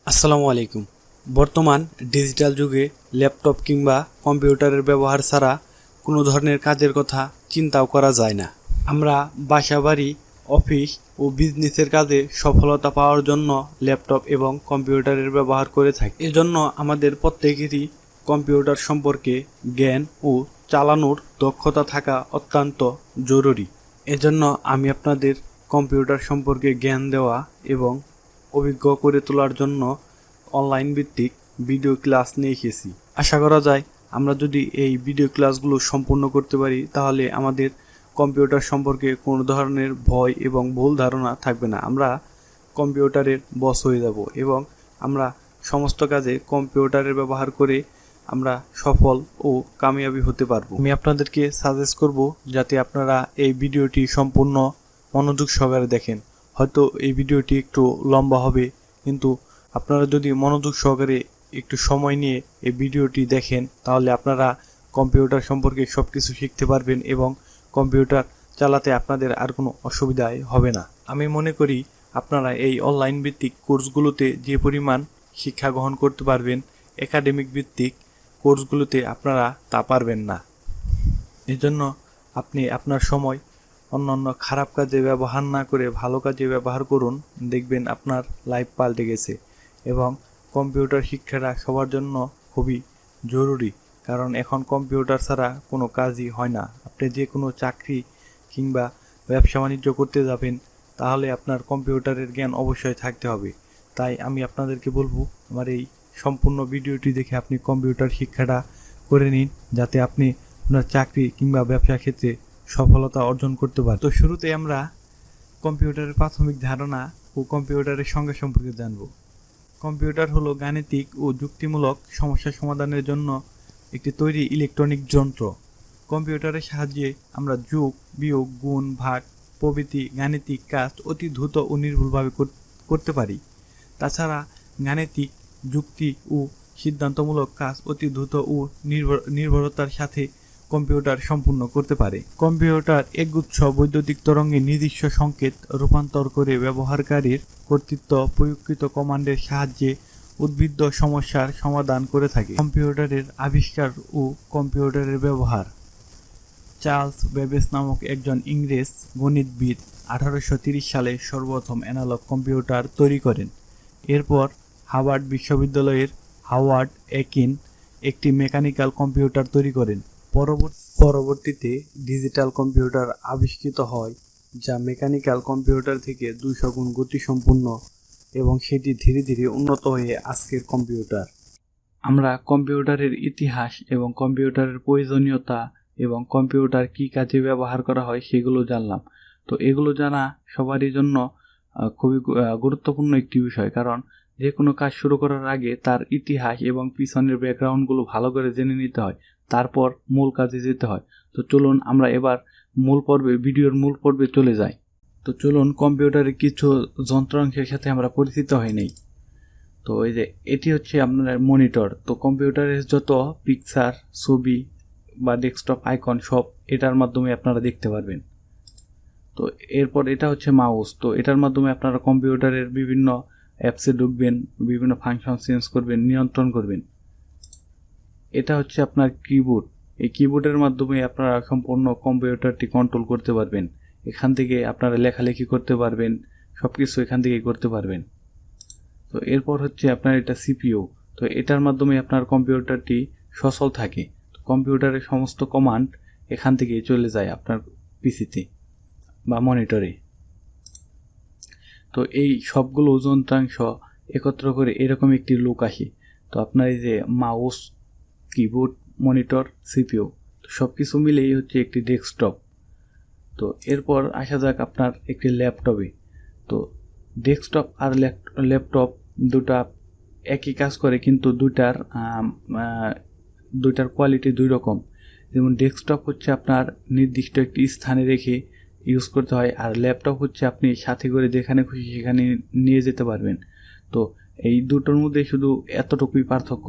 আসসালামু আলাইকুম। বর্তমান ডিজিটাল যুগে ল্যাপটপ কিংবা কম্পিউটারের ব্যবহার ছাড়া কোনো ধরনের কাজের কথা চিন্তাও করা যায় না। আমরা বাসাবাড়ি, অফিস ও বিজনেসের কাজে সফলতা পাওয়ার জন্য ল্যাপটপ এবং কম্পিউটারের ব্যবহার করে থাকি। এজন্য আমাদের প্রত্যেকেরই কম্পিউটার সম্পর্কে জ্ঞান ও চালানোর দক্ষতা থাকা অত্যন্ত জরুরি। এজন্য আমি আপনাদের কম্পিউটার সম্পর্কে জ্ঞান দেওয়া এবং অভিজ্ঞ করে তোলার জন্য অনলাইন ভিত্তিক ভিডিও ক্লাস নিয়ে এসেছি। আশা করা যায় আমরা যদি এই ভিডিও ক্লাসগুলো সম্পূর্ণ করতে পারি তাহলে আমাদের কম্পিউটার সম্পর্কে কোনো ধরনের ভয় এবং ভুল ধারণা থাকবে না। আমরা কম্পিউটারের বশ হয়ে যাব এবং আমরা সমস্ত কাজে কম্পিউটারের ব্যবহার করে আমরা সফল ও কামিয়াবি হতে পারবো। আমি আপনাদেরকে সাজেস্ট করব যাতে আপনারা এই ভিডিওটি সম্পূর্ণ মনোযোগ সহকারে দেখেন। হয়তো এই ভিডিওটি একটু লম্বা হবে, কিন্তু আপনারা যদি মনোযোগ সহকারে একটু সময় নিয়ে এই ভিডিওটি দেখেন তাহলে আপনারা কম্পিউটার সম্পর্কে সব কিছু শিখতে পারবেন এবং কম্পিউটার চালাতে আপনাদের আর কোনো অসুবিধাই হবে না। আমি মনে করি আপনারা এই অনলাইন ভিত্তিক কোর্সগুলোতে যে পরিমাণ শিক্ষা গ্রহণ করতে পারবেন, একাডেমিক ভিত্তিক কোর্সগুলোতে আপনারা তা পারবেন না। এজন্য আপনি আপনার সময় অন্যান্য খারাপ কাজে ব্যবহার না করে ভালো কাজে ব্যবহার করুন, দেখবেন আপনার লাইফ পাল্টে গেছে। এবং কম্পিউটার শিক্ষাটা সবার জন্য খুবই জরুরি, কারণ এখন কম্পিউটার ছাড়া কোনো কাজই হয় না। আপনি যে কোনো চাকরি কিংবা ব্যবসা বাণিজ্য করতে যাবেন তাহলে আপনার কম্পিউটারের জ্ঞান অবশ্যই থাকতে হবে। তাই আমি আপনাদেরকে বলবো আমার এই সম্পূর্ণ ভিডিওটি দেখে আপনি কম্পিউটার শিক্ষাটা করে নিন, যাতে আপনি আপনার চাকরি কিংবা ব্যবসা ক্ষেত্রে সফলতা অর্জন করতে পারেন। তো শুরুতে আমরা কম্পিউটারের প্রাথমিক ধারণা ও কম্পিউটারের সংজ্ঞা সম্পর্কে জানব। কম্পিউটার হলো গাণিতিক ও যুক্তিমূলক সমস্যা সমাধানের জন্য একটি তৈরি ইলেকট্রনিক যন্ত্র। কম্পিউটারের সাহায্যে আমরা যোগ, বিয়োগ, গুণ, ভাগ প্রভৃতি গাণিতিক কাজ অতি দ্রুত ও নির্ভুলভাবে করতে পারি। তাছাড়া গাণিতিক যুক্তি ও সিদ্ধান্তমূলক কাজ অতি দ্রুত ও নির্ভরতার সাথে কম্পিউটার সম্পূর্ণ করতে পারে। কম্পিউটার একগুচ্ছ বৈদ্যুতিক তরঙ্গে নিজস্ব সংকেত রূপান্তর করে ব্যবহারকারীর কর্তৃত্ব প্রয়োগকৃত কমান্ডের সাহায্যে উদ্ভিদ সমস্যার সমাধান করে থাকে। কম্পিউটারের আবিষ্কার ও কম্পিউটারের ব্যবহার। চার্লস বেবেজ নামক একজন ইংরেজ গণিতবিদ 1830 সালে সর্বপ্রথম অ্যানালগ কম্পিউটার তৈরি করেন। এরপর হার্ভার্ড বিশ্ববিদ্যালয়ের হাওয়ার্ড একিন একটি মেকানিক্যাল কম্পিউটার তৈরি করেন। পরবর্তীতে ডিজিটাল কম্পিউটার আবিষ্কৃত হয়, যা মেকানিক্যাল কম্পিউটার থেকে 200 গুণ গতিসম্পন্ন এবং সেটি ধীরে ধীরে উন্নত হয়ে আজকের কম্পিউটার। আমরা কম্পিউটারের ইতিহাস এবং কম্পিউটারের প্রয়োজনীয়তা এবং কম্পিউটার কী কাজে ব্যবহার করা হয় সেগুলো জানলাম। তো এগুলো জানা সবারই জন্য খুবই গুরুত্বপূর্ণ একটি বিষয়, কারণ যে কোনো কাজ শুরু করার আগে তার ইতিহাস এবং পিছনের ব্যাকগ্রাউন্ডগুলো ভালো করে জেনে নিতে হয়, তারপর মূল কাজে যেতে হয়। তো চলুন আমরা এবার ভিডিওর মূল পর্বে চলে যাই। তো চলুন কম্পিউটারের কিছু যন্ত্রাংশের সাথে আমরা পরিচিত হয়ে নেই। তো এই যে এটি হচ্ছে আপনার মনিটর। তো কম্পিউটারের যত পিকচার, ছবি বা ডেস্কটপ আইকন সব এটার মাধ্যমে আপনারা দেখতে পারবেন। তো এরপর এটা হচ্ছে মাউস। তো এটার মাধ্যমে আপনারা কম্পিউটারের বিভিন্ন অ্যাপসে ঢুকবেন, বিভিন্ন ফাংশন চেঞ্জ করবেন, নিয়ন্ত্রণ করবেন। এটা হচ্ছে আপনার কিবোর্ড। এই কিবোর্ডের মাধ্যমে আপনারা সম্পূর্ণ কম্পিউটারটি কন্ট্রোল করতে পারবেন। এখান থেকে আপনারা লেখালেখি করতে পারবেন, সব কিছু এখান থেকেই করতে পারবেন। তো এরপর হচ্ছে আপনার এটা সিপিইউ। তো এটার মাধ্যমে আপনার কম্পিউটারটি সচল থাকে। তো কম্পিউটারের সমস্ত কমান্ড এখান থেকে চলে যায় আপনার পিসিতে বা মনিটরে। তো এই সবগুলো যন্ত্রাংশ একত্র করে এরকম একটি লুক আসে। তো আপনার এই যে মাউস, কিবোর্ড, মনিটর, সিপিইউ সব কিছু মিলেই হচ্ছে একটি ডেস্কটপ। তো এরপর আসা যাক আপনার একটি ল্যাপটপে। তো ডেস্কটপ আর ল্যাপটপ দুটা একই কাজ করে, কিন্তু দুইটার কোয়ালিটি দুই রকম। যেমন ডেস্কটপ হচ্ছে আপনার নির্দিষ্ট একটি স্থানে রেখে ইউজ করতে হয়, আর ল্যাপটপ হচ্ছে আপনি সাথে করে যেখানে খুশি সেখানে নিয়ে যেতে পারবেন। তো এই দুটোর মধ্যে শুধু এতটুকুই পার্থক্য,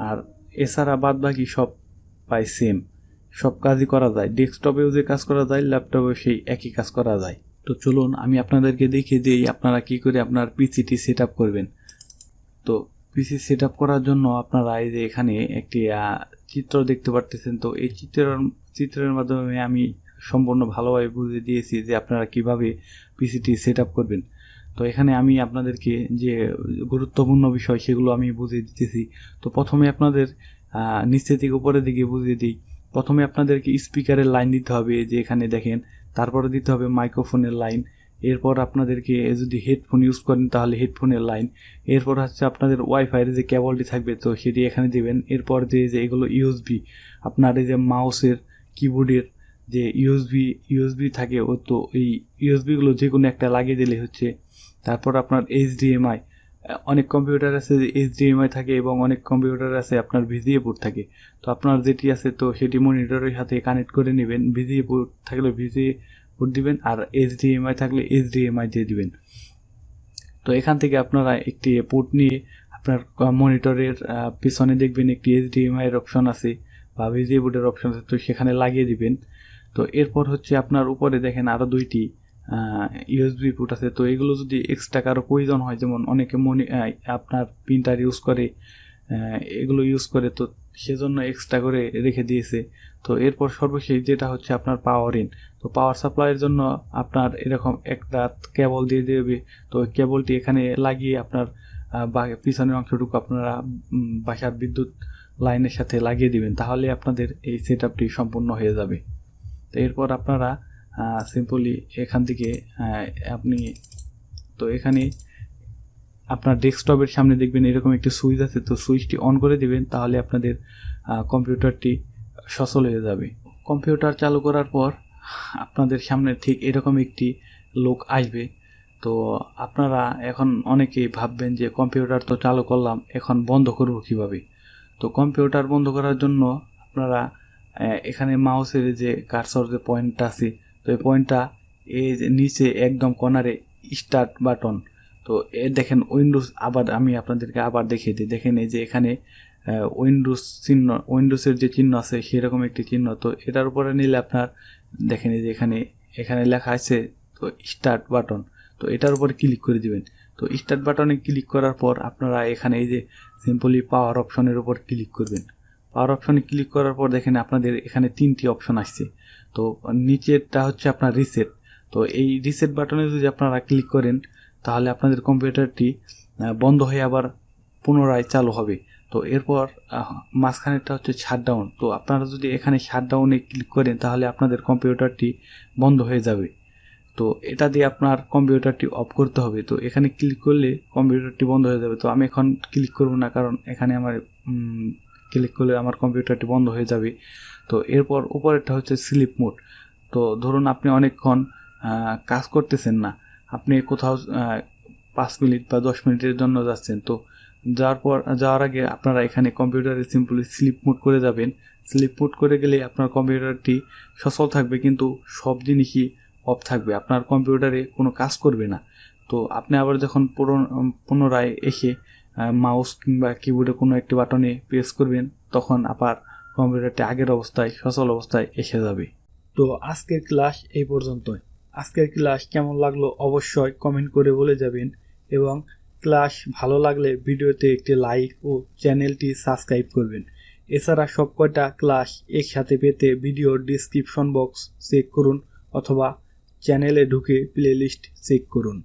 আর এছাড়া বাদ বাকি সব প্রায় সেম, সব কাজই করা যায়। ডেস্কটপেও যে কাজ করা যায় ল্যাপটপেও সেই একই কাজ করা যায়। তো চলুন আমি আপনাদেরকে দেখিয়ে দিই আপনারা কি করে আপনার পিসিটি সেট আপ করবেন। তো তো পিসি সেট আপ করার জন্য আপনারা এই যে এখানে একটি চিত্র দেখতে পারতেছেন। তো এই চিত্রের মাধ্যমে আমি সম্পূর্ণ ভালোভাবে বুঝিয়ে দিয়েছি যে আপনারা কিভাবে পিসিটি সেট আপ করবেন। তো এখানে আমি আপনাদেরকে যে গুরুত্বপূর্ণ বিষয় সেগুলো আমি বুঝিয়ে দিতেছি। তো প্রথমে আপনাদের নিচে থেকে উপরের দিকে বুঝিয়ে দিই। প্রথমে আপনাদেরকে স্পিকারের লাইন দিতে হবে, যে এখানে দেখেন। তারপরে দিতে হবে মাইক্রোফোনের লাইন। এরপর আপনাদেরকে যদি হেডফোন ইউজ করেন তাহলে হেডফোনের লাইন। এরপর হচ্ছে আপনাদের ওয়াইফাইয়ের যে কেবলটি থাকবে তো সেটি এখানে দেবেন। এরপর যে এগুলো ইউএসবি, আপনার এই যে মাউসের কিবোর্ডের যে ইউএসবি থাকে, ও তো এই ইউএসবিগুলো যে কোনো একটা লাগিয়ে দিলে হচ্ছে। তারপর আপনার এইচডিএমআই, অনেক কম্পিউটার আছে যে এইচডিএমআই থাকে এবং অনেক কম্পিউটার আছে আপনার ভিজিএ পোর্ট থাকে। তো আপনার যেটি আছে তো সেটি মনিটরের সাথে কানেক্ট করে নেবেন। ভিজিএ পোর্ট থাকলে ভিজিএ পোর্ট দিবেন, আর এইচডিএমআই থাকলে এইচডিএমআই দিয়ে দিবেন। তো এখান থেকে আপনারা একটি পোর্ট নিয়ে আপনার মনিটরের পিছনে দেখবেন একটি এইচডিএমআই এর অপশন আছে বা ভিজিএ পোর্টের অপশন আছে, তো সেখানে লাগিয়ে দিবেন। তো এরপর হচ্ছে আপনার উপরে দেখেন আরও দুইটি ইউএসবি পোর্ট আছে। তো এগুলো যদি এক্সট্রা কারো প্রয়োজন হয়, যেমন অনেকে আপনার প্রিন্টার ইউজ করে, এগুলো ইউজ করে, তো সেজন্য এক্সট্রা করে রেখে দিয়েছে। তো এরপর সর্বশেষ যেটা হচ্ছে আপনার পাওয়ার ইন। তো পাওয়ার সাপ্লাইয়ের জন্য আপনার এরকম একটা কেবল দিয়ে দেবে। তো কেবলটি এখানে লাগিয়ে আপনার পিছনের অংশটুকু আপনারা বাসার বিদ্যুৎ লাইনের সাথে লাগিয়ে দিবেন, তাহলে আপনাদের এই সেট আপটি সম্পূর্ণ হয়ে যাবে। তো এরপর আপনারা সিম্পলি এখান থেকে আপনি তো এখানে আপনার ডেস্কটপের সামনে দেখবেন এরকম একটি সুইচ আছে। তো সুইচটি অন করে দিবেন, তাহলে আপনাদের কম্পিউটারটি সচল হয়ে যাবে। কম্পিউটার চালু করার পর আপনাদের সামনে ঠিক এরকম একটি লোক আসবে। তো আপনারা এখন অনেকেই ভাববেন যে কম্পিউটার তো চালু করলাম, এখন বন্ধ করব কিভাবে। তো কম্পিউটার বন্ধ করার জন্য আপনারা এখানে মাউসের যে কার্সর যে পয়েন্টটা আছে, তো এই পয়েন্টটা এই নিচে একদম কর্নারে স্টার্ট বাটন। তো দেখেন উইন্ডোজ, আবার আমি আপনাদেরকে আবার দেখিয়ে দিই। দেখেন এই যে এখানে উইন্ডোজের যে চিহ্ন আছে সেরকম একটি চিহ্ন। তো এটার উপরে নিলে আপনার দেখেন এই যে এখানে লেখা আছে তো স্টার্ট বাটন। তো এটার উপরে ক্লিক করে দিবেন। তো স্টার্ট বাটনে ক্লিক করার পর আপনারা এখানে এই যে সিম্পলি পাওয়ার অপশনের উপর ক্লিক করবেন। পাওয়ার অপশনে ক্লিক করার পর দেখেন আপনাদের এখানে তিনটি অপশন আসছে। তো নিচেরটা হচ্ছে আপনার রিসেট। তো এই রিসেট বাটনে যদি আপনারা ক্লিক করেন তাহলে আপনাদের কম্পিউটারটি বন্ধ হয়ে আবার পুনরায় চালু হবে। তো এরপর মাঝখানেরটা হচ্ছে শাটডাউন। তো আপনারা যদি এখানে শাটডাউনে ক্লিক করেন তাহলে আপনাদের কম্পিউটারটি বন্ধ হয়ে যাবে। তো এটা দিয়ে আপনার কম্পিউটারটি অফ করতে হবে। তো এখানে ক্লিক করলে কম্পিউটারটি বন্ধ হয়ে যাবে। তো আমি এখন ক্লিক করব না, কারণ এখানে আমার ক্লিক করলে আমার কম্পিউটারটি বন্ধ হয়ে যাবে। তো এরপর উপরেরটা হচ্ছে স্লিপ মোড। তো ধরুন আপনি অনেকক্ষণ কাজ করতেছেন না, আপনি কোথাও 5 মিনিট বা 10 মিনিটের জন্য যাচ্ছেন। তো যাওয়ার আগে আপনারা এখানে কম্পিউটারে সিম্পলি স্লিপ মোড করে যাবেন। স্লিপ মোড করে গেলে আপনার কম্পিউটারটি সচল থাকবে, কিন্তু সব জিনিসই অফ থাকবে, আপনার কম্পিউটারে কোনো কাজ করবে না। তো আপনি আবার যখন পুনরায় এসে মাউস কিংবা কিবোর্ডে কোনো একটি বাটনে প্রেস করবেন, তখন আবার কম্পিউটারটি আগের অবস্থায় সচল অবস্থায় এসে যাবে। তো আজকের ক্লাস এই পর্যন্তই। আজকের ক্লাস কেমন লাগলো অবশ্যই কমেন্ট করে বলে যাবেন, এবং ক্লাস ভালো লাগলে ভিডিওতে একটি লাইক ও চ্যানেলটি সাবস্ক্রাইব করবেন। এছাড়া সব কয়টা ক্লাস একসাথে পেতে ভিডিওর ডিসক্রিপশন বক্স চেক করুন, অথবা চ্যানেলে ঢুকে প্লেলিস্ট চেক করুন।